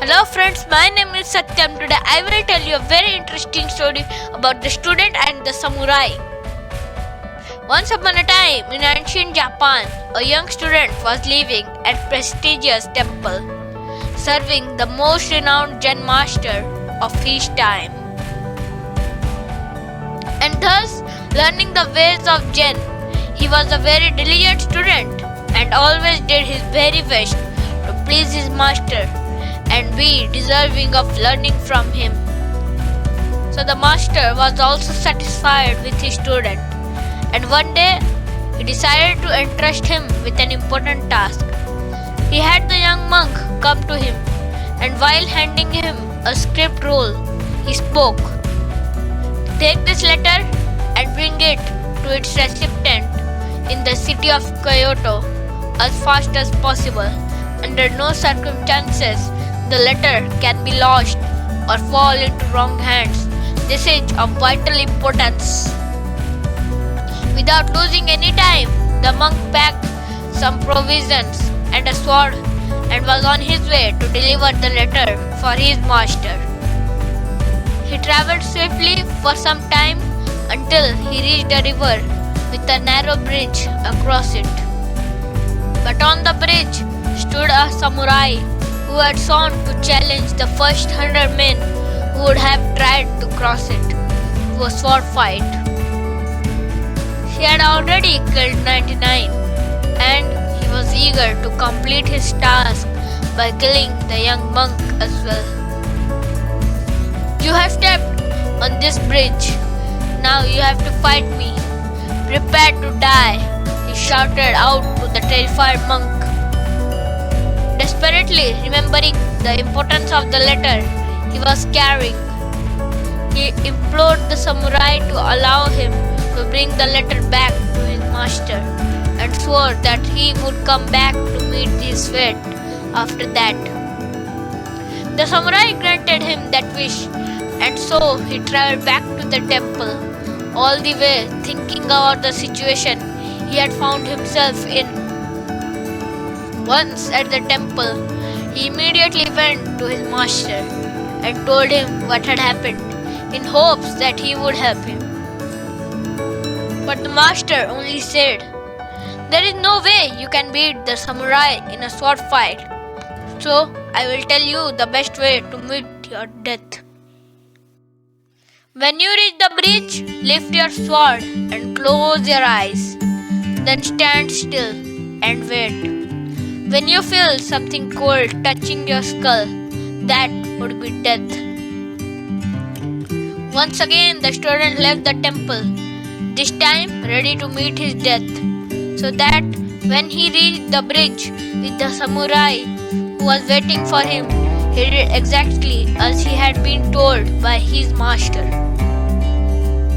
Hello friends, my name is Satyam. Today I will tell you a very interesting story about the student and the samurai. Once upon a time in ancient Japan, a young student was living at a prestigious temple, serving the most renowned Zen master of his time, and thus learning the ways of Zen. He was a very diligent student and always did his very best to please his master and be deserving of learning from him. So the master was also satisfied with his student, and one day he decided to entrust him with an important task. He had the young monk come to him, and while handing him a script roll, he spoke, "Take this letter and bring it to its recipient in the city of Kyoto as fast as possible. Under no circumstances the letter can be lost or fall into wrong hands. This is of vital importance." Without losing any time, the monk packed some provisions and a sword and was on his way to deliver the letter for his master. He traveled swiftly for some time until he reached a river with a narrow bridge across it. But on the bridge stood a samurai who had sworn to challenge the first 100 men who would have tried to cross it to a sword fight. He had already killed 99, and he was eager to complete his task by killing the young monk as well. "You have stepped on this bridge. Now you have to fight me. Prepare to die," he shouted out to the terrified monk. Desperately remembering the importance of the letter he was carrying, he implored the samurai to allow him to bring the letter back to his master and swore that he would come back to meet his fate after that. The samurai granted him that wish, and so he traveled back to the temple, all the way thinking about the situation he had found himself in. Once at the temple, he immediately went to his master and told him what had happened, in hopes that he would help him. But the master only said, "There is no way you can beat the samurai in a sword fight, so I will tell you the best way to meet your death. When you reach the bridge, lift your sword and close your eyes. Then stand still and wait. When you feel something cold touching your skull, that would be death." Once again, the student left the temple, this time ready to meet his death, so that when he reached the bridge with the samurai who was waiting for him, he did exactly as he had been told by his master.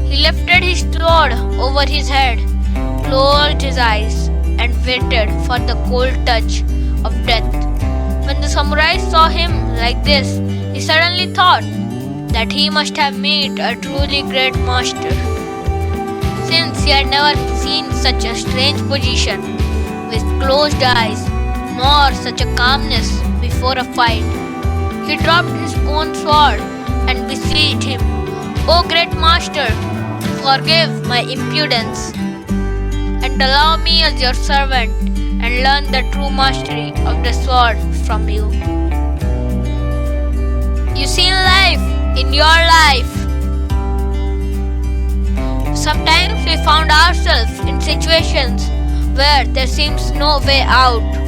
He lifted his sword over his head, closed his eyes, and waited for the cold touch of death. When the samurai saw him like this, he suddenly thought that he must have met a truly great master, since he had never seen such a strange position with closed eyes, nor such a calmness before a fight. He dropped his own sword and beseeched him, "O great master, forgive my impudence and allow me as your servant and learn the true mastery of the sword from you." You see, in life, in your life, sometimes we found ourselves in situations where there seems no way out.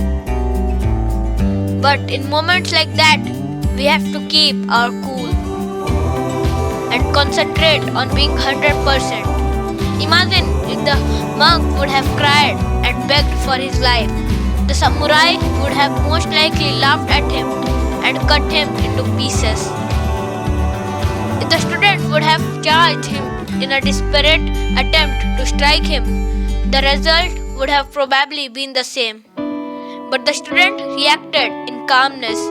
But in moments like that, we have to keep our cool and concentrate on being 100%. Imagine if the monk would have cried and begged for his life. The samurai would have most likely laughed at him and cut him into pieces. If the student would have charged him in a desperate attempt to strike him, the result would have probably been the same. But the student reacted in calmness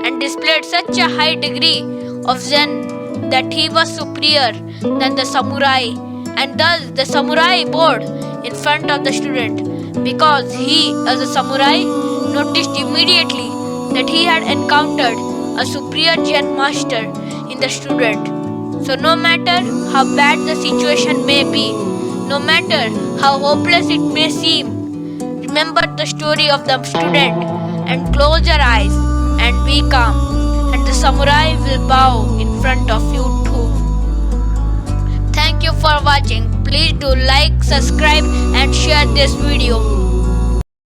and displayed such a high degree of Zen that he was superior than the samurai, and thus the samurai bowed in front of the student because he, as a samurai, noticed immediately that he had encountered a superior Zen master in the student. So, no matter how bad the situation may be, no matter how hopeless it may seem, remember the story of the student and close your eyes and be calm, and the samurai will bow in front of you too. Thank you for watching. Please do like, subscribe, and share this video.